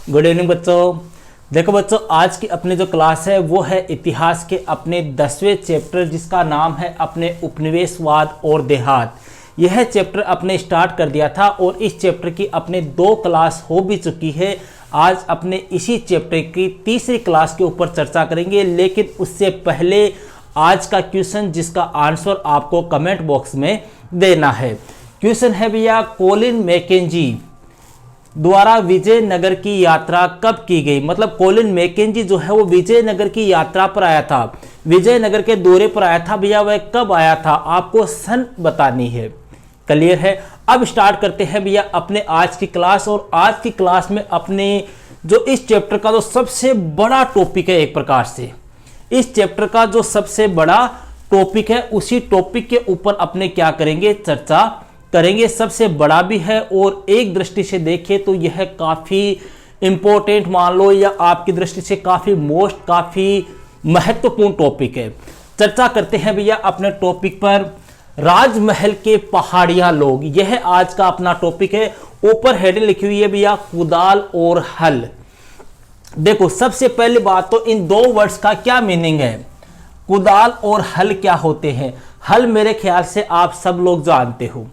Good evening बच्चों। देखो बच्चों, आज की अपनी जो क्लास है वो है इतिहास के अपने 10वें चैप्टर जिसका नाम है अपने उपनिवेशवाद और देहात। यह चैप्टर अपने स्टार्ट कर दिया था और इस चैप्टर की अपने 2 क्लास हो भी चुकी है। आज अपने इसी चैप्टर की तीसरी क्लास के ऊपर चर्चा करेंगे, लेकिन उससे पहले आज का क्वेश्चन जिसका आंसर आपको कमेंट बॉक्स में देना है। क्वेश्चन है भैया, कोलिन मैकेंजी द्वारा विजयनगर की यात्रा कब की गई। मतलब कोलिन मैकेंजी जो है वो विजयनगर की यात्रा पर आया था, विजयनगर के दौरे पर आया था भैया। वह कब आया था, आपको सन बतानी है। क्लियर है। अब स्टार्ट करते हैं भैया अपने आज की क्लास। और आज की क्लास में अपने जो इस चैप्टर का जो सबसे बड़ा टॉपिक है, एक प्रकार से इस चैप्टर का जो सबसे बड़ा टॉपिक है, उसी टॉपिक के ऊपर अपने क्या करेंगे, चर्चा करेंगे। सबसे बड़ा भी है और एक दृष्टि से देखें तो यह काफी इंपॉर्टेंट मान लो, या आपकी दृष्टि से काफी महत्वपूर्ण टॉपिक है। चर्चा करते हैं भैया अपने टॉपिक पर। राजमहल के पहाड़िया लोग, यह आज का अपना टॉपिक है। ऊपर हेडिंग लिखी हुई है भैया, कुदाल और हल। देखो, सबसे पहली बात तो इन 2 वर्ड्स का क्या मीनिंग है। कुदाल और हल क्या होते हैं। हल मेरे ख्याल से आप सब लोग जानते हो,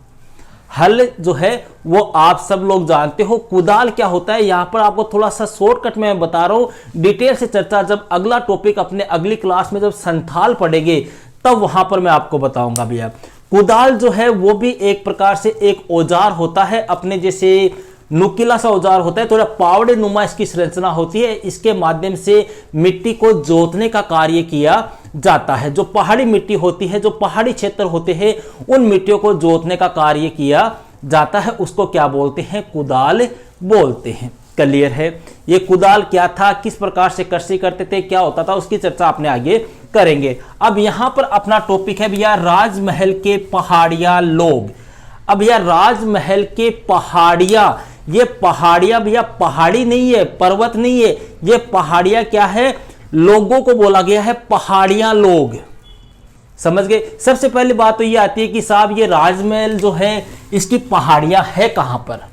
हल जो है वो आप सब लोग जानते हो। कुदाल क्या होता है, यहां पर आपको थोड़ा सा शॉर्टकट में मैं बता रहा हूं। डिटेल से चर्चा जब अगला टॉपिक अपने अगली क्लास में जब संथाल पढ़ेंगे तब वहां पर मैं आपको बताऊंगा भैया। कुदाल जो है वो भी एक प्रकार से एक औजार होता है, अपने जैसे नुकीला सा औजार होता है, थोड़ा पावड़े नुमा इसकी संरचना होती है। इसके माध्यम से मिट्टी को जोतने का कार्य किया जाता है। जो पहाड़ी मिट्टी होती है, जो पहाड़ी क्षेत्र होते हैं, उन मिट्टियों को जोतने का कार्य किया जाता है। उसको क्या बोलते हैं, कुदाल बोलते हैं। क्लियर है। ये कुदाल क्या था, किस प्रकार से कृषि करते थे, क्या होता था, उसकी चर्चा अपने आगे करेंगे। अब यहां पर अपना टॉपिक है भैया, राजमहल के पहाड़िया लोग। अब भैया राजमहल के पहाड़िया, ये पहाड़िया भैया पहाड़ी नहीं है, पर्वत नहीं है, ये पहाड़िया क्या है, लोगों को बोला गया है पहाड़िया लोग। समझ गए। सबसे पहली बात तो ये आती है कि साहब ये राजमहल जो है इसकी पहाड़ियां है कहां पर।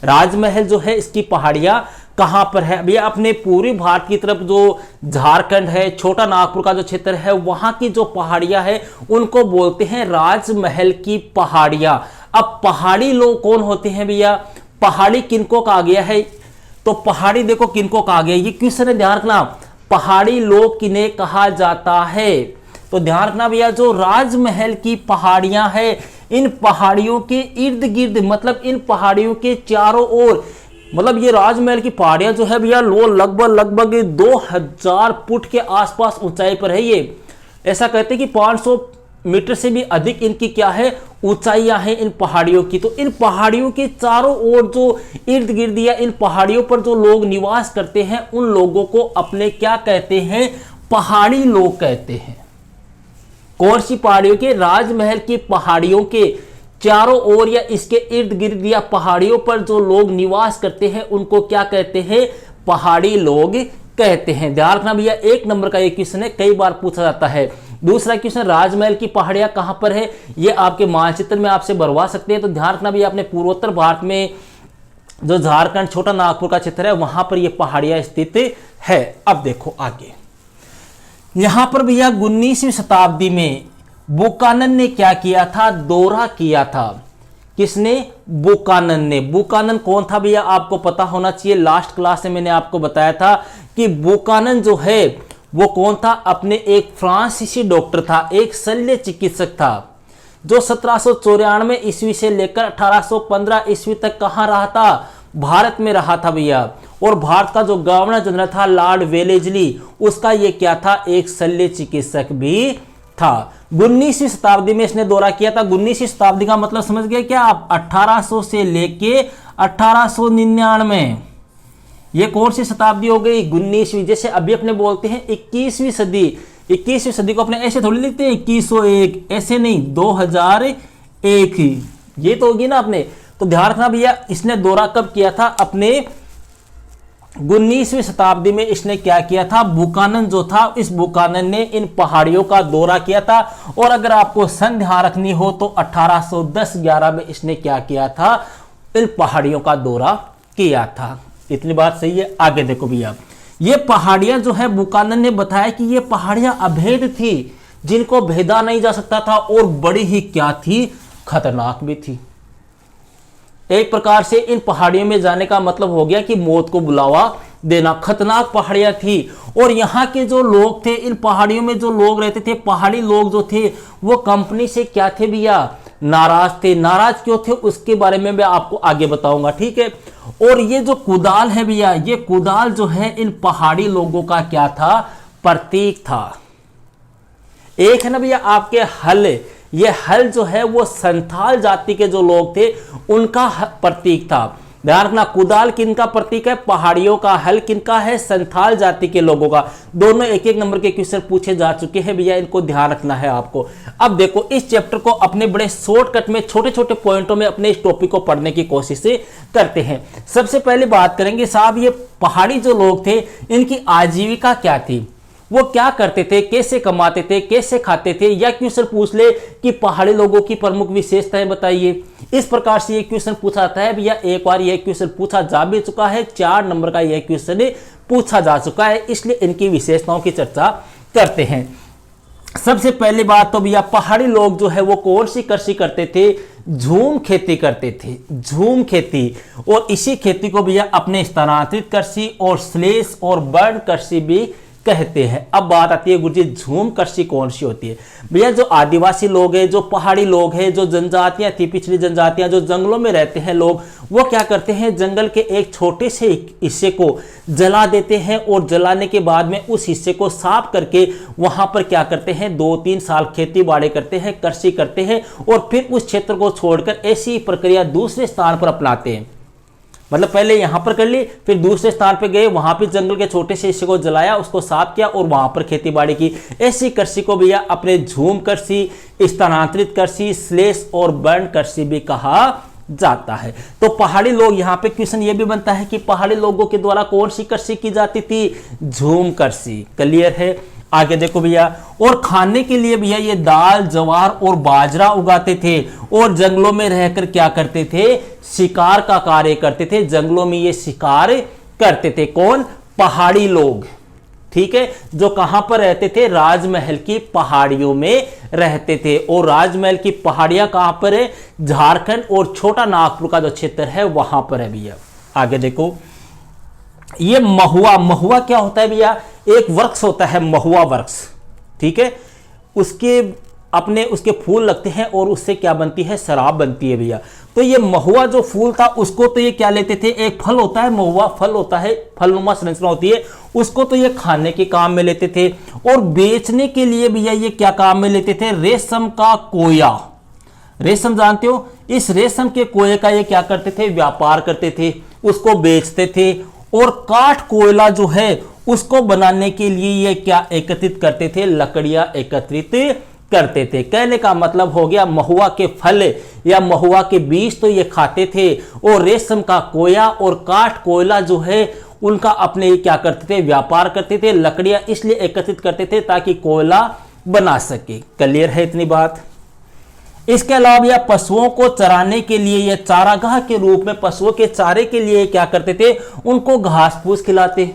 राजमहल जो है इसकी पहाड़ियां कहां पर है भैया। अपने पूर्वी भारत की तरफ जो झारखंड है, छोटा नागपुर का जो क्षेत्र है, वहां की जो पहाड़ियां है उनको बोलते हैं राजमहल की पहाड़ियां। अब पहाड़ी लोग कौन होते हैं भैया, पहाड़ी किनको कहा गया है, तो पहाड़ी देखो किनको कहा गया, ये क्वेश्चन है, ध्यान रखना। पहाड़ी लोग किन्हें कहा जाता है, तो ध्यान रखना भैया, जो राजमहल की पहाड़ियां हैं, इन पहाड़ियों के इर्द गिर्द, मतलब इन पहाड़ियों के चारों ओर, मतलब ये राजमहल की पहाड़ियां जो है भैया वो लगभग 2000 फुट के आसपास ऊंचाई पर है। ये ऐसा कहते हैं कि 500 मीटर से भी अधिक इनकी क्या है, ऊंचाइयां हैं इन पहाड़ियों की। तो इन पहाड़ियों के चारों ओर जो इर्द गिर्द या इन पहाड़ियों पर जो लोग निवास करते हैं, उन लोगों को अपने क्या कहते हैं, पहाड़ी लोग कहते हैं। कौन सी पहाड़ियों के, राजमहल की पहाड़ियों के चारों ओर या इसके इर्द गिर्द या पहाड़ियों पर जो लोग निवास करते हैं उनको क्या कहते हैं, पहाड़ी लोग कहते हैं। ध्यान रखना भैया, 1 नंबर का ये क्वेश्चन है, कई बार पूछा जाता है। दूसरा क्वेश्चन, राजमहल की पहाड़ियां कहां पर है, ये आपके मानचित्र में आपसे भरवा सकते हैं। तो ध्यान रखना भैया, अपने पूर्वोत्तर भारत में जो झारखंड, छोटा नागपुर का क्षेत्र है, वहां पर ये पहाड़ियां स्थित है। अब देखो आगे, यहां पर भैया 19वीं शताब्दी में बुकानन ने क्या किया था, दौरा किया था। किसने, बुकानन ने। बुकानन कौन था भैया, आपको पता होना चाहिए। लास्ट क्लास में मैंने आपको बताया था कि बुकानन जो है वो कौन था, अपने एक फ्रांसीसी डॉक्टर था, एक शल्य चिकित्सक था, जो 1794 ईस्वी से लेकर 1815 ईस्वी तक कहां रहा था, भारत में रहा था भैया। और भारत का जो गवर्नर जनरल था लॉर्ड वेलेजली, उसका ये क्या था, एक शल्य चिकित्सक भी था। 19वीं शताब्दी में इसने दौरा किया था। 19वीं शताब्दी का मतलब समझ गए क्या आप, 1800 से लेके 1899। ये कौन सी शताब्दी हो गई, 19वीं। जैसे अभी अपने बोलते हैं 21वीं सदी, 21वीं सदी को अपने ऐसे थोड़ी लिखते हैं 2101, ऐसे नहीं, 2001 ही, ये तो होगी ना अपने। तो ध्यान रखना भैया, इसने दौरा कब किया था, अपने 19वीं शताब्दी में इसने क्या किया था, बुकानन जो था, इस बुकानन ने इन पहाड़ियों का दौरा किया था। और अगर आपको सन ध्यान रखनी हो तो 1810-11 में इसने क्या किया था, इन पहाड़ियों का दौरा किया था। इतनी बात सही है। आगे देखो भैया, ये पहाड़ियां जो है बुकानन ने बताया कि ये पहाड़ियां अभेद थी, जिनको भेदा नहीं जा सकता था, और बड़ी ही क्या थी, खतरनाक भी थी। एक प्रकार से इन पहाड़ियों में जाने का मतलब हो गया कि मौत को बुलावा देना। खतरनाक पहाड़ियां थी, और यहाँ के जो लोग थे, इन पहाड़ियों में जो लोग रहते थे, पहाड़ी लोग जो थे वो कंपनी से क्या थे भैया, नाराज थे। नाराज क्यों थे उसके बारे में मैं आपको आगे बताऊंगा, ठीक है। और ये जो कुदाल है भैया, ये कुदाल जो है इन पहाड़ी लोगों का क्या था, प्रतीक था। एक है ना भैया आपके हल, ये हल जो है वो संथाल जाति के जो लोग थे उनका प्रतीक था। ध्यान रखना, कुदाल किनका प्रतीक है, पहाड़ियों का। हल किनका है, संथाल जाति के लोगों का। दोनों एक एक नंबर के क्वेश्चन पूछे जा चुके हैं भैया, इनको ध्यान रखना है आपको। अब देखो, इस चैप्टर को अपने बड़े शॉर्टकट में, छोटे छोटे पॉइंटों में अपने इस टॉपिक को पढ़ने की कोशिश करते हैं। सबसे पहले बात करेंगे साहब, ये पहाड़ी जो लोग थे इनकी आजीविका क्या थी, वो क्या करते थे, कैसे कमाते थे, कैसे खाते थे। या क्वेश्चन पूछ ले कि पहाड़ी लोगों की प्रमुख विशेषताएं बताइए, इस प्रकार से ये क्वेश्चन पूछा जाता है भैया। एक बार ये क्वेश्चन पूछा जा भी चुका है, 4 नंबर का ये क्वेश्चन पूछा जा चुका है, इसलिए इनकी विशेषताओं की चर्चा करते हैं। सबसे पहली बात तो भैया, पहाड़ी लोग जो है वो कौन सी कृषि करते थे, झूम खेती करते थे, झूम खेती। और इसी खेती को भैया अपने स्थानांतरित कृषि और श्लेष और वर्ण कृषि भी कहते हैं। अब बात आती है गुरुजी, झूम कृषि कौन सी होती है भैया। जो आदिवासी लोग हैं, जो पहाड़ी लोग हैं, जो जनजातियां थी, पिछड़ी जनजातियां, जो जंगलों में रहते हैं लोग, वो क्या करते हैं, जंगल के एक छोटे से हिस्से को जला देते हैं, और जलाने के बाद में उस हिस्से को साफ करके वहां पर क्या करते हैं, 2-3 साल खेती बाड़ी करते हैं, कृषि करते हैं, और फिर उस क्षेत्र को छोड़कर ऐसी प्रक्रिया दूसरे स्थान पर अपनाते हैं। मतलब पहले यहां पर कर ली, फिर दूसरे स्थान पे गए, वहां पे जंगल के छोटे से हिस्से को जलाया, उसको साफ किया और वहां पर खेती बाड़ी की। ऐसी कृषि को भैया अपने झूम कृषि, स्थानांतरित कृषि, श्लेष और वर्ण कृषि भी कहा जाता है। तो पहाड़ी लोग, यहाँ पे क्वेश्चन ये भी बनता है कि पहाड़ी लोगों के द्वारा कौन सी कृषि की जाती थी, झूम कृषि। क्लियर है। आगे देखो भैया, और खाने के लिए भैया ये दाल, जवार और बाजरा उगाते थे, और जंगलों में रहकर क्या करते थे, शिकार का कार्य करते थे। जंगलों में ये शिकार करते थे। कौन, पहाड़ी लोग, ठीक है। जो कहां पर रहते थे, राजमहल की पहाड़ियों में रहते थे। और राजमहल की पहाड़ियां कहां पर है, झारखंड और छोटा नागपुर का जो क्षेत्र है वहां पर है भैया। आगे देखो, ये महुआ, महुआ क्या होता है भैया, एक वृक्ष होता है, महुआ वृक्ष, ठीक है। उसके फूल लगते हैं और उससे क्या बनती है, शराब बनती है भैया। तो ये महुआ जो फूल था उसको तो ये क्या लेते थे, एक फल होता है, महुआ फल होता है, फलनुमा संरचना होती है, उसको तो ये खाने के काम में लेते थे। और बेचने के लिए भैया ये क्या काम में लेते थे, रेशम का कोया। रेशम जानते हो, इस रेशम के कोये का ये क्या करते थे, व्यापार करते थे, उसको बेचते थे। और काठ कोयला जो है उसको बनाने के लिए ये क्या एकत्रित करते थे, लकड़ियां एकत्रित करते थे। कहने का मतलब हो गया, महुआ के फल या महुआ के बीज तो ये खाते थे, और रेशम का कोया और काठ कोयला जो है उनका अपने क्या करते थे, व्यापार करते थे। लकड़ियां इसलिए एकत्रित करते थे ताकि कोयला बना सके। क्लियर है इतनी बात। इसके अलावा यह पशुओं को चराने के लिए, या चारागाह के रूप में पशुओं के चारे के लिए क्या करते थे, उनको घास फूस खिलाते।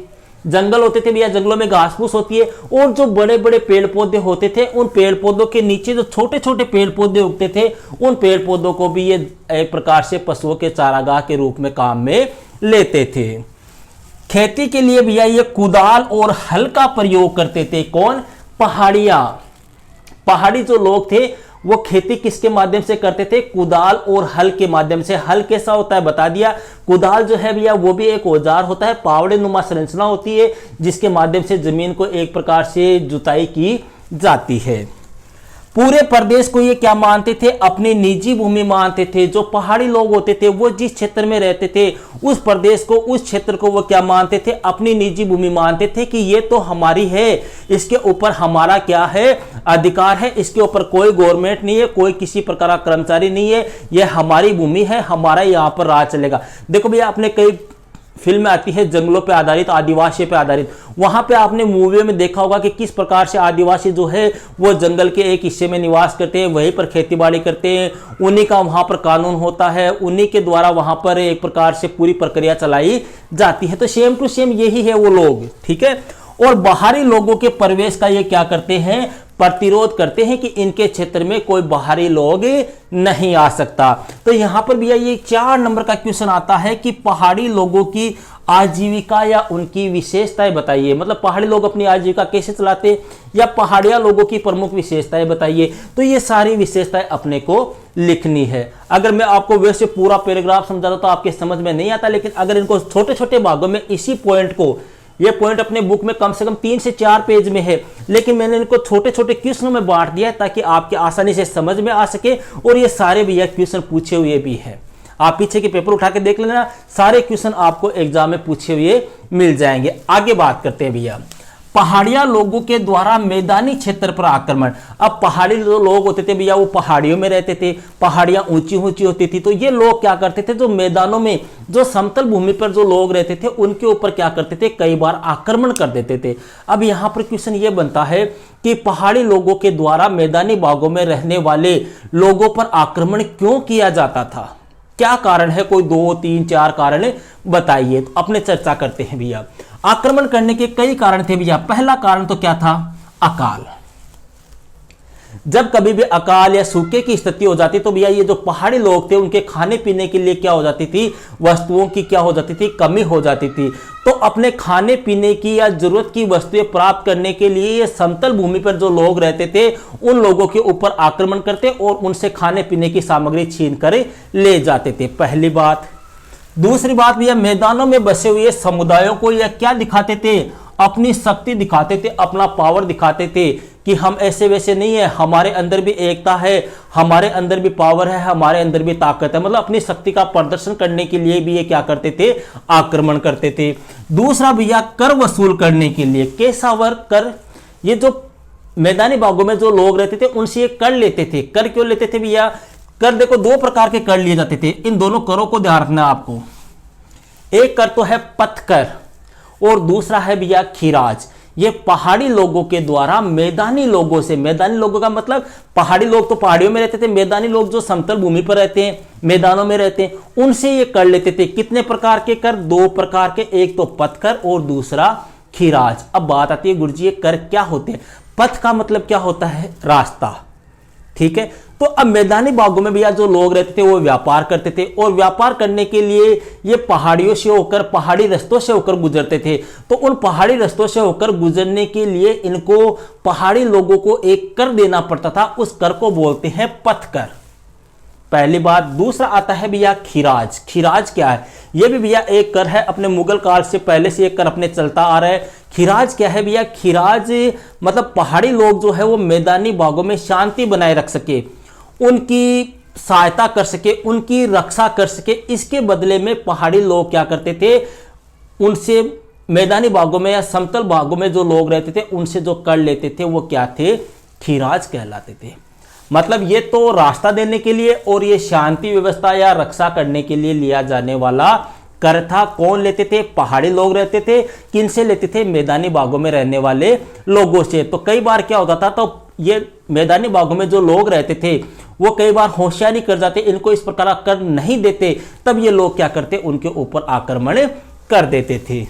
जंगल होते थे भैया, जंगलों में घास फूस होती है, और जो बड़े बड़े पेड़ पौधे होते थे उन पेड़ पौधों के नीचे जो छोटे छोटे पेड़ पौधे उगते थे, उन पेड़ पौधों को भी ये एक प्रकार से पशुओं के चारागाह के रूप में काम में लेते थे। खेती के लिए भैया ये कुदाल और हल का प्रयोग करते थे। कौन, पहाड़ियां। पहाड़ी जो लोग थे वो खेती किसके माध्यम से करते थे, कुदाल और हल के माध्यम से। हल कैसा होता है बता दिया। कुदाल जो है भैया वो भी एक औजार होता है, पावड़े नुमा संरचना होती है, जिसके माध्यम से जमीन को एक प्रकार से जुताई की जाती है। पूरे प्रदेश को ये क्या मानते थे, अपनी निजी भूमि मानते थे। जो पहाड़ी लोग होते थे वो जिस क्षेत्र में रहते थे उस प्रदेश को, उस क्षेत्र को वो क्या मानते थे, अपनी निजी भूमि मानते थे कि ये तो हमारी है, इसके ऊपर हमारा क्या है, अधिकार है, इसके ऊपर कोई गवर्नमेंट नहीं है, कोई किसी प्रकार का कर्मचारी नहीं है, ये हमारी भूमि है, हमारा यहाँ पर राज चलेगा। देखो भैया, आपने कई फिल्म आती है जंगलों पे आधारित, आदिवासी पे आधारित, वहां पे आपने मूवियों में देखा होगा कि किस प्रकार से आदिवासी जो है वो जंगल के एक हिस्से में निवास करते हैं, वहीं पर खेतीबाड़ी करते हैं, उन्हीं का वहां पर कानून होता है, उन्हीं के द्वारा वहां पर एक प्रकार से पूरी प्रक्रिया चलाई जाती है। तो सेम टू सेम यही है वो लोग, ठीक है। और बाहरी लोगों के प्रवेश का ये क्या करते हैं, प्रतिरोध करते हैं कि इनके क्षेत्र में कोई बाहरी लोग नहीं आ सकता। तो यहां पर भी ये 4 नंबर का क्वेश्चन आता है कि पहाड़ी लोगों की आजीविका या उनकी विशेषताएं बताइए। मतलब पहाड़ी लोग अपनी आजीविका कैसे चलाते, या पहाड़िया लोगों की प्रमुख विशेषताएं बताइए। तो ये सारी विशेषताएं अपने को लिखनी है। अगर मैं आपको वैसे पूरा पैराग्राफ समझाता तो आपके समझ में नहीं आता, लेकिन अगर इनको छोटे छोटे भागों में इसी पॉइंट को, ये पॉइंट अपने बुक में कम से कम 3 से 4 पेज में है, लेकिन मैंने इनको छोटे छोटे क्वेश्चनों में बांट दिया है ताकि आपके आसानी से समझ में आ सके। और ये सारे भैया क्वेश्चन पूछे हुए भी है, आप पीछे के पेपर उठा के देख लेना, सारे क्वेश्चन आपको एग्जाम में पूछे हुए मिल जाएंगे। आगे बात करते हैं भैया, पहाड़िया लोगों के द्वारा मैदानी क्षेत्र पर आक्रमण। अब पहाड़ी जो लोग होते थे भैया वो पहाड़ियों में रहते थे, पहाड़ियां ऊंची ऊंची होती थी, तो ये लोग क्या करते थे, जो मैदानों में, जो समतल भूमि पर जो लोग रहते थे उनके ऊपर क्या करते थे, कई बार आक्रमण कर देते थे। अब यहां पर क्वेश्चन ये बनता है कि पहाड़ी लोगों के द्वारा मैदानी भागों में रहने वाले लोगों पर आक्रमण क्यों किया जाता था, क्या कारण है, कोई 2, 3, 4 कारण बताइए। तो अपने चर्चा करते हैं भैया। आक्रमण करने के कई कारण थे भैया। पहला कारण तो क्या था, अकाल। जब कभी भी अकाल या सूखे की स्थिति हो जाती तो भैया ये जो पहाड़ी लोग थे उनके खाने पीने के लिए क्या हो जाती थी, वस्तुओं की क्या हो जाती थी, कमी हो जाती थी। तो अपने खाने पीने की या जरूरत की वस्तुएं प्राप्त करने के लिए ये समतल भूमि पर जो लोग रहते थे उन लोगों के ऊपर आक्रमण करते और उनसे खाने पीने की सामग्री छीन कर ले जाते थे, पहली बात। दूसरी बात भैया, मैदानों में बसे हुए समुदायों को यह क्या दिखाते थे, अपनी शक्ति दिखाते थे, अपना पावर दिखाते थे कि हम ऐसे वैसे नहीं है, हमारे अंदर भी एकता है, हमारे अंदर भी पावर है, हमारे अंदर भी ताकत है। मतलब अपनी शक्ति का प्रदर्शन करने के लिए भी ये क्या करते थे, आक्रमण करते थे। दूसरा भैया, कर वसूल करने के लिए। कैसा वर्ग, कर, ये जो मैदानी भागों में जो लोग रहते थे उनसे ये कर लेते थे। कर क्यों लेते थे भैया, कर देखो 2 प्रकार के कर लिए जाते थे, इन दोनों करों को ध्यान रखना आपको। एक कर तो है पथकर और दूसरा है भैया खीराज। ये पहाड़ी लोगों के द्वारा मैदानी लोगों से, मैदानी लोगों का मतलब पहाड़ी लोग तो पहाड़ियों में रहते थे, मैदानी लोग जो समतल भूमि पर रहते हैं, मैदानों में रहते हैं, उनसे ये कर लेते थे। कितने प्रकार के कर, 2 प्रकार के, एक तो पथकर और दूसरा खीराज। अब बात आती है गुरुजी ये कर क्या होते हैं। पथ का मतलब क्या होता है, रास्ता, ठीक है। तो अब मैदानी भागों में भैया जो लोग रहते थे वो व्यापार करते थे और व्यापार करने के लिए ये पहाड़ियों से होकर, पहाड़ी रास्तों से होकर गुजरते थे। तो उन पहाड़ी रास्तों से होकर गुजरने के लिए इनको पहाड़ी लोगों को एक कर देना पड़ता था, उस कर को बोलते हैं पथकर, पहली बात। दूसरा आता है भैया खीराज। खीराज क्या है, ये भी भैया एक कर है, अपने मुगल काल से पहले से एक कर अपने चलता आ रहा है। खीराज क्या है भैया, खीराज मतलब पहाड़ी लोग जो है वो मैदानी भागों में शांति बनाए रख सके, उनकी सहायता कर सके, उनकी रक्षा कर सके, इसके बदले में पहाड़ी लोग क्या करते थे, उनसे मैदानी भागों में या समतल भागों में जो लोग रहते थे उनसे जो कर लेते थे वो क्या थे, खीराज कहलाते थे। मतलब ये तो रास्ता देने के लिए और ये शांति व्यवस्था या रक्षा करने के लिए लिया जाने वाला कर था। कौन लेते थे, पहाड़ी लोग रहते थे। किन से लेते थे, मैदानी भागों में रहने वाले लोगों से। तो कई बार क्या होता था, तो ये मैदानी भागों में जो लोग रहते थे वो कई बार होशियारी कर जाते, इनको इस प्रकार कर नहीं देते, तब ये लोग क्या करते, उनके ऊपर आक्रमण कर देते थे।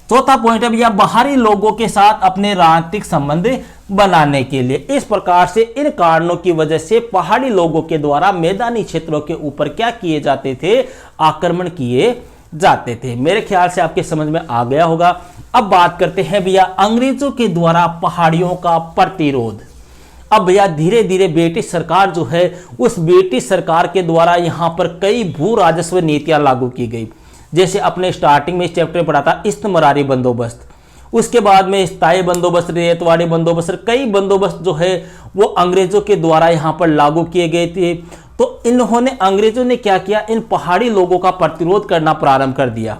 चौथा पॉइंट है भैया, बाहरी लोगों के साथ अपने राजनीतिक संबंध बनाने के लिए। इस प्रकार से इन कारणों की वजह से पहाड़ी लोगों के द्वारा मैदानी क्षेत्रों के ऊपर क्या किए जाते थे, आक्रमण किए जाते थे। मेरे ख्याल से आपके समझ में आ गया होगा। अब बात करते हैं भैया अंग्रेजों के द्वारा पहाड़ियों का प्रतिरोध। अब भैया धीरे धीरे ब्रिटिश सरकार जो है, उस ब्रिटिश सरकार के द्वारा यहां पर कई भू राजस्व नीतियां लागू की गई। जैसे अपने स्टार्टिंग में इस चैप्टर में पढ़ा था इस्तमरारी बंदोबस्त, उसके बाद में स्थायी बंदोबस्त, रेतवाड़ी बंदोबस्त, कई बंदोबस्त जो है वो अंग्रेजों के द्वारा यहाँ पर लागू किए गए थे। तो इन्होंने, अंग्रेजों ने क्या किया, इन पहाड़ी लोगों का प्रतिरोध करना प्रारंभ कर दिया।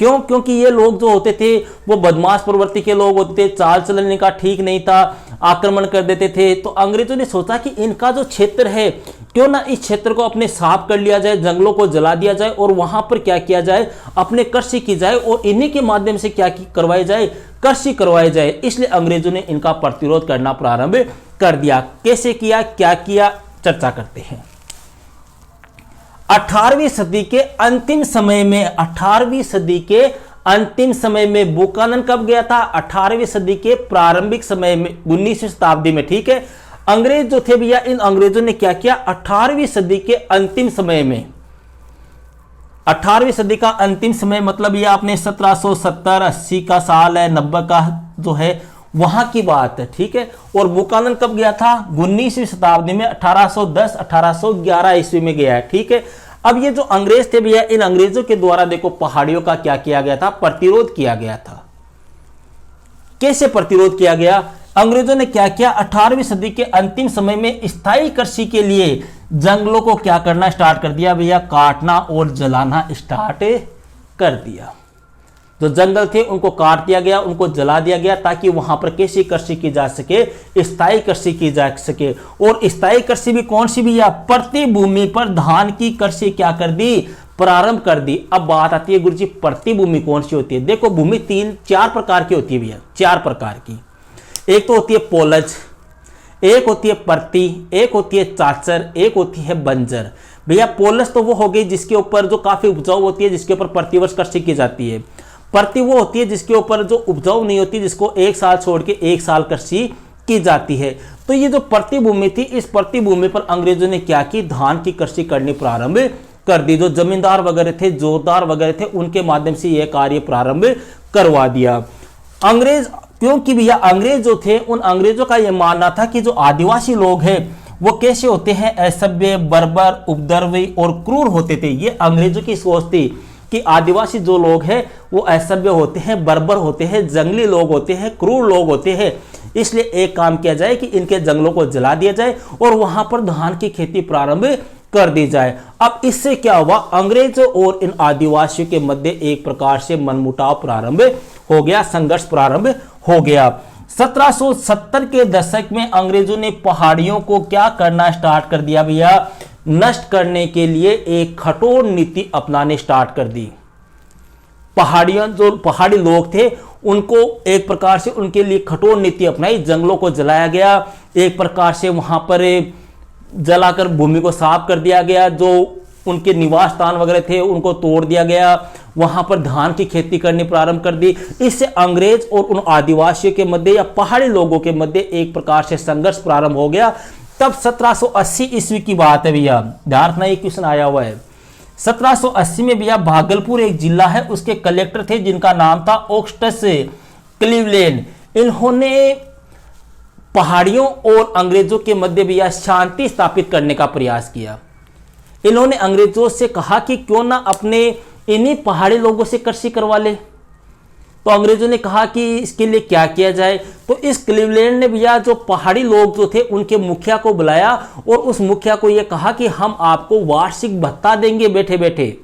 क्यों? क्योंकि ये लोग जो होते थे वो बदमाश प्रवृत्ति के लोग होते थे, चाल चलन इनका ठीक नहीं था, आक्रमण कर देते थे। तो अंग्रेजों ने सोचा कि इनका जो क्षेत्र है क्यों ना इस क्षेत्र को अपने साफ कर लिया जाए, जंगलों को जला दिया जाए और वहां पर क्या किया जाए, अपने कृषि की जाए और इन्हीं के माध्यम से क्या करवाई जाए, कृषि करवाई जाए। इसलिए अंग्रेजों ने इनका प्रतिरोध करना प्रारंभ कर दिया। कैसे किया, क्या किया, चर्चा करते हैं। 18वीं सदी के अंतिम समय में, 18वीं सदी के अंतिम समय में बुकानन कब गया था? 18वीं सदी के प्रारंभिक समय में, 19वीं शताब्दी में, ठीक है। अंग्रेज जो थे भैया, इन अंग्रेजों ने क्या किया? 18वीं सदी के अंतिम समय में, 18वीं सदी का अंतिम समय मतलब ये आपने 1770 80 का साल है, 90 का जो है वहां की बात है, ठीक है। और बुकानन कब गया था? 19वीं शताब्दी में, 1810 1811 ईस्वी में गया है, ठीक है। अब ये जो अंग्रेज थे भैया, इन अंग्रेजों के द्वारा देखो पहाड़ियों का क्या किया गया था? प्रतिरोध किया गया था। कैसे प्रतिरोध किया गया? अंग्रेजों ने क्या किया? 18वीं सदी के अंतिम समय में स्थायी कृषि के लिए जंगलों को क्या करना स्टार्ट कर दिया भैया? काटना और जलाना स्टार्ट कर दिया। जो जंगल थे उनको काट दिया गया, उनको जला दिया गया, ताकि वहां पर कैसी कृषि की जा सके? स्थायी कृषि की जा सके। और स्थायी कृषि भी कौन सी भैया? प्रति भूमि पर धान की कृषि क्या कर दी? प्रारंभ कर दी। अब बात आती है गुरुजी, प्रति भूमि कौन सी होती है? देखो भूमि 4 प्रकार की होती है भैया, 4 प्रकार की। एक तो होती है पोलज, एक होती है परती, एक होती है चाचर, एक होती है बंजर। भैया पोलज तो वो हो गई जिसके ऊपर जो काफी उपजाऊ होती है, जिसके ऊपर प्रतिवर्ष कृषि की जाती है। परती वो होती है जिसके ऊपर जो उपजाऊ नहीं होती, जिसको 1 साल छोड़ के 1 साल कृषि की जाती है। तो ये जो प्रति भूमि थी, इस प्रति भूमि पर अंग्रेजों ने क्या की? धान की कृषि करनी प्रारंभ कर दी। जो जमींदार वगैरह थे, जोतदार वगैरह थे, उनके माध्यम से यह कार्य प्रारंभ करवा दिया अंग्रेज। क्योंकि भैया अंग्रेज जो थे, उन अंग्रेजों का यह मानना था कि जो आदिवासी लोग हैं वो कैसे होते हैं? असभ्य, बर्बर, उपद्रवी और क्रूर होते थे। ये अंग्रेजों की सोच थी कि आदिवासी जो लोग हैं वो असभ्य होते हैं, बर्बर होते हैं, जंगली लोग होते हैं, क्रूर लोग होते हैं। इसलिए एक काम किया जाए कि इनके जंगलों को जला दिया जाए और वहां पर धान की खेती प्रारंभ कर दी जाए। अब इससे क्या हुआ? अंग्रेजों और इन आदिवासियों के मध्य एक प्रकार से मनमुटाव प्रारंभ हो गया, संघर्ष प्रारंभ हो गया। 1770 के दशक में अंग्रेजों ने पहाड़ियों को क्या करना स्टार्ट कर दिया भैया? नष्ट करने के लिए एक कठोर नीति अपनाने स्टार्ट कर दी। जो पहाड़ी लोग थे उनको एक प्रकार से उनके लिए कठोर नीति अपनाई। जंगलों को जलाया गया, एक प्रकार से वहां पर जलाकर भूमि को साफ कर दिया गया। जो उनके निवास स्थान वगैरह थे उनको तोड़ दिया गया, वहां पर धान की खेती करनी प्रारंभ कर दी। इससे अंग्रेज और उन आदिवासियों के मध्य या पहाड़ी लोगों के मध्य एक प्रकार से संघर्ष प्रारंभ हो गया। तब 1780 ईस्वी की बात है भैया, ध्यान रखना, ये क्वेश्चन आया हुआ है। 1780 में भैया भागलपुर एक जिला है, उसके कलेक्टर थे जिनका नाम था ऑगस्टस क्लीवलैंड। इन्होंने पहाड़ियों और अंग्रेजों के मध्य भैया शांति स्थापित करने का प्रयास किया। इन्होंने अंग्रेजों से कहा कि क्यों ना अपने इन्हीं पहाड़ी लोगों से कृषि करवा ले। तो अंग्रेजों ने कहा कि इसके लिए क्या किया जाए। तो इस क्लीवलैंड ने भैया जो पहाड़ी लोग जो थे उनके मुखिया को बुलाया और उस मुखिया को यह कहा कि हम आपको वार्षिक भत्ता देंगे, बैठे बैठे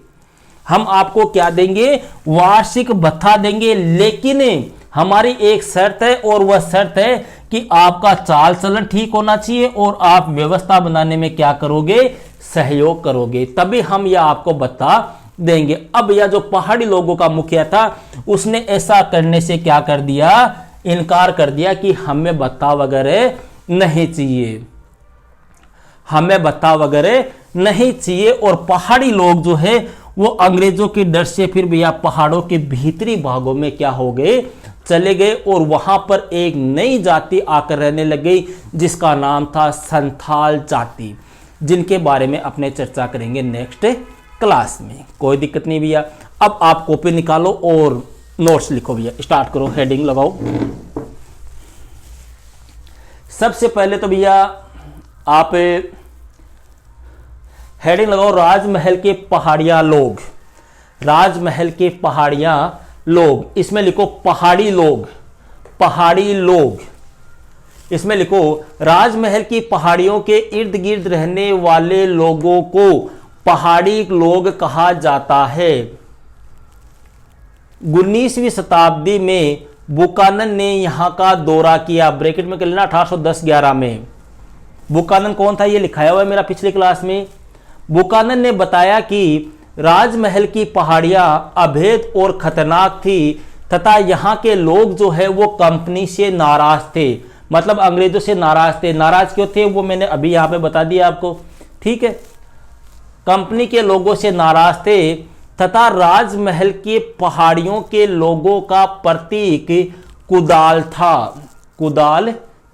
हम आपको क्या देंगे? वार्षिक भत्ता देंगे, लेकिन हमारी एक शर्त है और वह शर्त है कि आपका चाल चलन ठीक होना चाहिए और आप व्यवस्था बनाने में क्या करोगे? सहयोग करोगे, तभी हम यह आपको भत्ता देंगे। अब यह जो पहाड़ी लोगों का मुखिया था उसने ऐसा करने से क्या कर दिया? इनकार कर दिया कि हमें भत्ता वगैरह नहीं चाहिए, हमें भत्ता वगैरह नहीं चाहिए। और पहाड़ी लोग जो है वो अंग्रेजों के डर से फिर भैया पहाड़ों के भीतरी भागों में क्या हो गए? चले गए और वहां पर एक नई जाति आकर रहने लग गई जिसका नाम था संथाल जाति, जिनके बारे में अपने चर्चा करेंगे नेक्स्ट क्लास में। कोई दिक्कत नहीं भैया। अब आप कॉपी निकालो और नोट्स लिखो भैया, स्टार्ट करो, हेडिंग लगाओ। सबसे पहले तो भैया आप हेडिंग लगाओ, राजमहल के पहाड़िया लोग। राजमहल के पहाड़िया लोग, इसमें लिखो पहाड़ी लोग, पहाड़ी लोग। इसमें लिखो राजमहल की पहाड़ियों के इर्द गिर्द रहने वाले लोगों को पहाड़ी लोग कहा जाता है। 19वीं शताब्दी में बुकानन ने यहाँ का दौरा किया। ब्रैकेट में कर लेना 1810-11 में। बुकानन कौन था, ये लिखाया हुआ है मेरा पिछली क्लास में। बुकानन ने बताया कि राजमहल की पहाड़ियां अभेद और खतरनाक थी तथा यहाँ के लोग जो है वो कंपनी से नाराज थे, मतलब अंग्रेजों से नाराज थे। नाराज क्यों थे वो मैंने अभी यहाँ पे बता दिया आपको, ठीक है। कंपनी के लोगों से नाराज थे तथा राजमहल के पहाड़ियों के लोगों का प्रतीक कुदाल था। कुदाल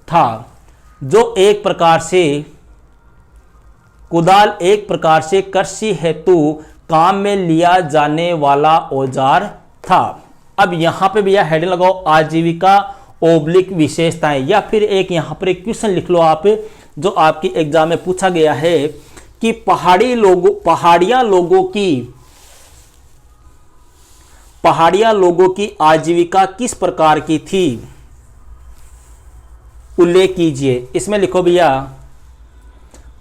था जो एक प्रकार से कृषि हेतु काम में लिया जाने वाला औजार था। अब यहां पे भैया हेडिंग लगाओ आजीविका ओब्लिक विशेषताएं, या फिर एक यहां पर एक क्वेश्चन लिख लो आप जो आपकी एग्जाम में पूछा गया है कि पहाड़िया लोगों की आजीविका किस प्रकार की थी, उल्लेख कीजिए। इसमें लिखो भैया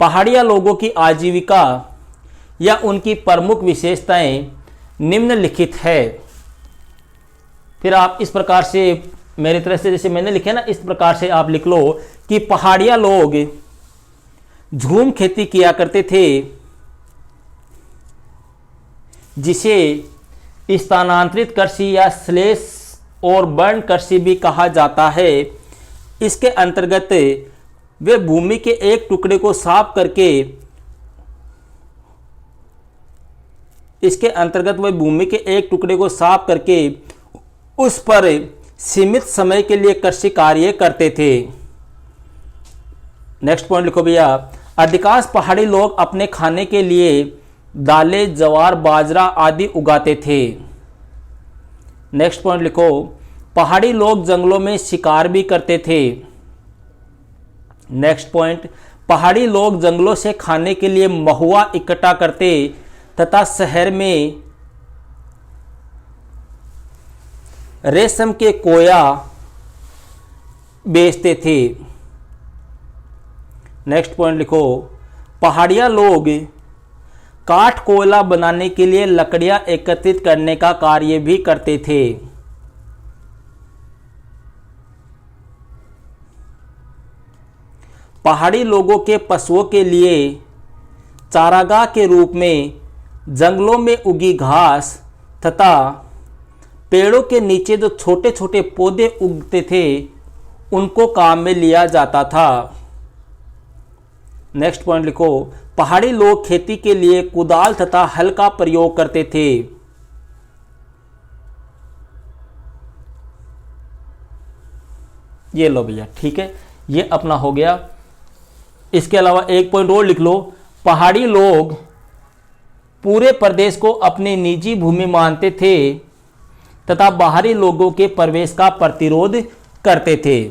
पहाड़िया लोगों की आजीविका या उनकी प्रमुख विशेषताएं निम्नलिखित है। फिर आप इस प्रकार से मेरी तरह से जैसे मैंने लिखे ना, इस प्रकार से आप लिख लो कि पहाड़िया लोग झूम खेती किया करते थे जिसे स्थानांतरित कृषि या स्लेश और बर्न कृषि भी कहा जाता है। इसके अंतर्गत वे भूमि के एक टुकड़े को साफ करके उस पर सीमित समय के लिए कृषि कार्य करते थे। नेक्स्ट पॉइंट लिखो भैया अधिकांश पहाड़ी लोग अपने खाने के लिए दालें, ज्वार, बाजरा आदि उगाते थे। नेक्स्ट पॉइंट लिखो पहाड़ी लोग जंगलों में शिकार भी करते थे। नेक्स्ट पॉइंट पहाड़ी लोग जंगलों से खाने के लिए महुआ इकट्ठा करते तथा शहर में रेशम के कोया बेचते थे। नेक्स्ट पॉइंट लिखो पहाड़िया लोग काठ कोयला बनाने के लिए लकड़ियां एकत्रित करने का कार्य भी करते थे। पहाड़ी लोगों के पशुओं के लिए चारागाह के रूप में जंगलों में उगी घास तथा पेड़ों के नीचे जो छोटे छोटे पौधे उगते थे उनको काम में लिया जाता था। नेक्स्ट पॉइंट लिखो पहाड़ी लोग खेती के लिए कुदाल तथा हल का प्रयोग करते थे। ये लो भैया, ठीक है, ये अपना हो गया। इसके अलावा एक पॉइंट और लिख लो पहाड़ी लोग पूरे प्रदेश को अपनी निजी भूमि मानते थे तथा बाहरी लोगों के प्रवेश का प्रतिरोध करते थे।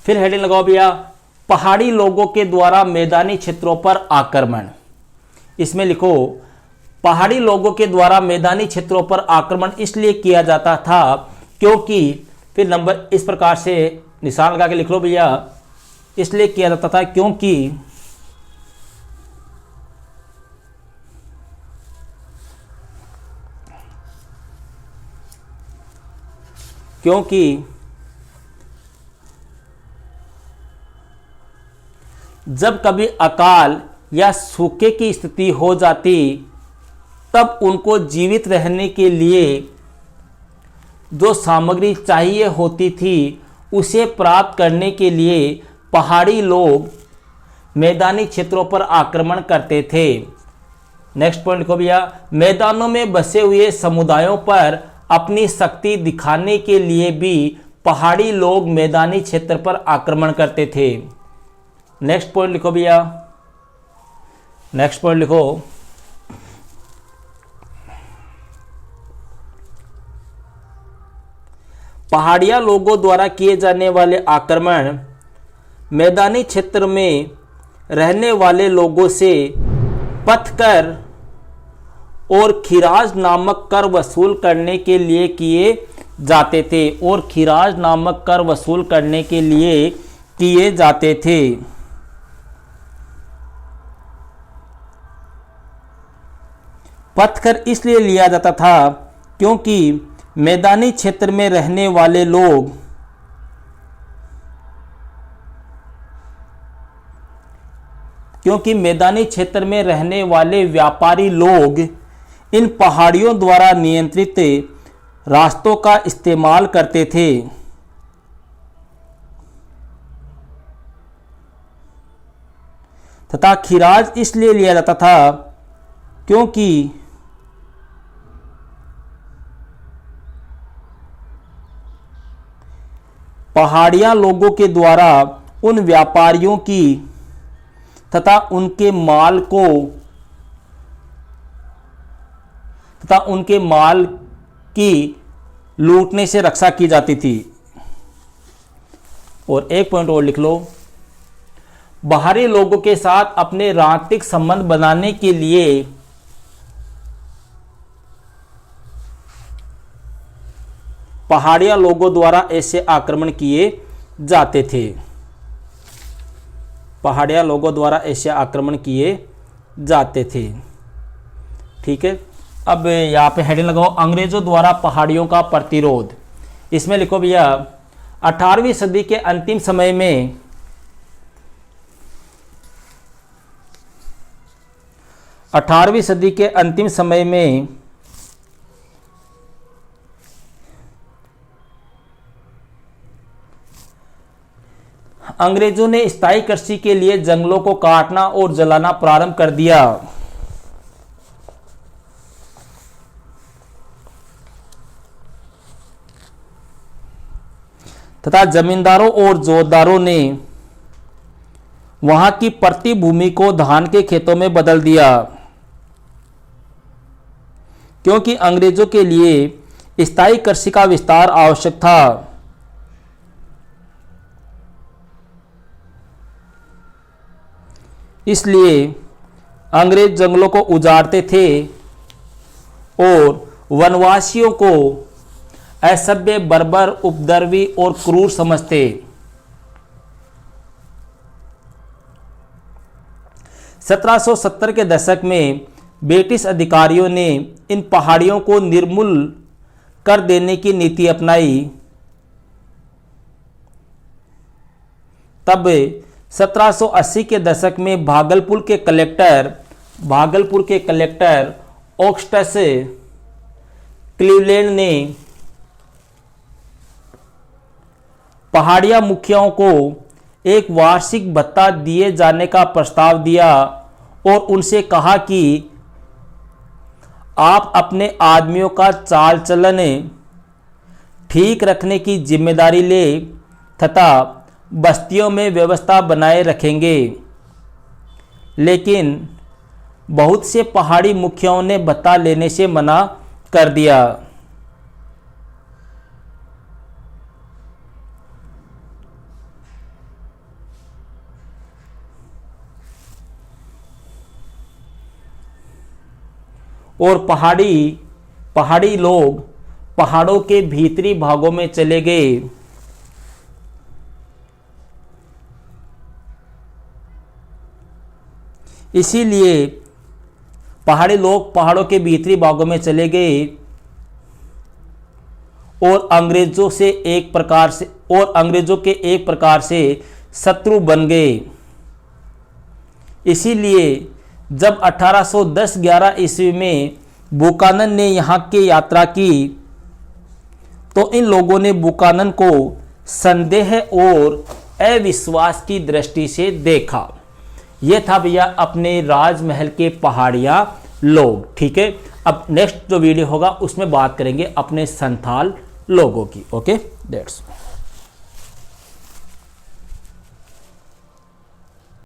फिर हेडिंग लगाओ भैया पहाड़ी लोगों के द्वारा मैदानी क्षेत्रों पर आक्रमण। इसमें लिखो पहाड़ी लोगों के द्वारा मैदानी क्षेत्रों पर आक्रमण इसलिए किया जाता था क्योंकि, फिर नंबर इस प्रकार से निशान लगा के लिख लो भैया, इसलिए किया जाता था क्योंकि जब कभी अकाल या सूखे की स्थिति हो जाती तब उनको जीवित रहने के लिए जो सामग्री चाहिए होती थी उसे प्राप्त करने के लिए पहाड़ी लोग मैदानी क्षेत्रों पर आक्रमण करते थे। नेक्स्ट पॉइंट लिखो भैया मैदानों में बसे हुए समुदायों पर अपनी शक्ति दिखाने के लिए भी पहाड़ी लोग मैदानी क्षेत्र पर आक्रमण करते थे। नेक्स्ट पॉइंट लिखो भैया, नेक्स्ट पॉइंट लिखो पहाड़िया लोगों द्वारा किए जाने वाले आक्रमण मैदानी क्षेत्र में रहने वाले लोगों से पथकर और खिराज नामक कर वसूल करने के लिए किए जाते थे पथकर इसलिए लिया जाता था क्योंकि मैदानी क्षेत्र में रहने वाले लोग व्यापारी लोग इन पहाड़ियों द्वारा नियंत्रित रास्तों का इस्तेमाल करते थे। तथा खिराज इसलिए लिया जाता था क्योंकि पहाड़िया लोगों के द्वारा उन व्यापारियों की तथा उनके माल की लूटने से रक्षा की जाती थी। और एक पॉइंट और लिख लो, बाहरी लोगों के साथ अपने राजनीतिक संबंध बनाने के लिए पहाड़िया लोगों द्वारा ऐसे आक्रमण किए जाते थे। पहाड़िया लोगों द्वारा ऐसे आक्रमण किए जाते थे। ठीक है, अब यहाँ पे हेडिंग लगाओ, अंग्रेजों द्वारा पहाड़ियों का प्रतिरोध। इसमें लिखो भैया, 18वीं सदी के अंतिम समय में अंग्रेजों ने स्थायी कृषि के लिए जंगलों को काटना और जलाना प्रारंभ कर दिया। तथा जमींदारों और जोतदारों ने वहां की प्रति भूमि को धान के खेतों में बदल दिया, क्योंकि अंग्रेजों के लिए स्थायी कृषि का विस्तार आवश्यक था। इसलिए अंग्रेज जंगलों को उजाड़ते थे और वनवासियों को असभ्य, बर्बर, उपद्रवी और क्रूर समझते। 1770 के दशक में ब्रिटिश अधिकारियों ने इन पहाड़ियों को निर्मूल कर देने की नीति अपनाई। तब 1780 के दशक में भागलपुर के कलेक्टर ऑगस्टस क्लीवलैंड ने पहाड़िया मुखियाओं को एक वार्षिक भत्ता दिए जाने का प्रस्ताव दिया और उनसे कहा कि आप अपने आदमियों का चाल चलन ठीक रखने की जिम्मेदारी ले तथा बस्तियों में व्यवस्था बनाए रखेंगे। लेकिन बहुत से पहाड़ी मुखियाओं ने भत्ता लेने से मना कर दिया। और पहाड़ी लोग पहाड़ों के भीतरी भागों में चले गए। इसीलिए पहाड़ी लोग पहाड़ों के भीतरी भागों में चले गए और अंग्रेजों के एक प्रकार से शत्रु बन गए। इसीलिए जब 1810-11 ईस्वी में बुकानन ने यहाँ की यात्रा की तो इन लोगों ने बुकानन को संदेह और अविश्वास की दृष्टि से देखा। यह था भैया अपने राजमहल के पहाड़िया लोग। ठीक है, अब नेक्स्ट जो वीडियो होगा उसमें बात करेंगे अपने संथाल लोगों की। Okay, that's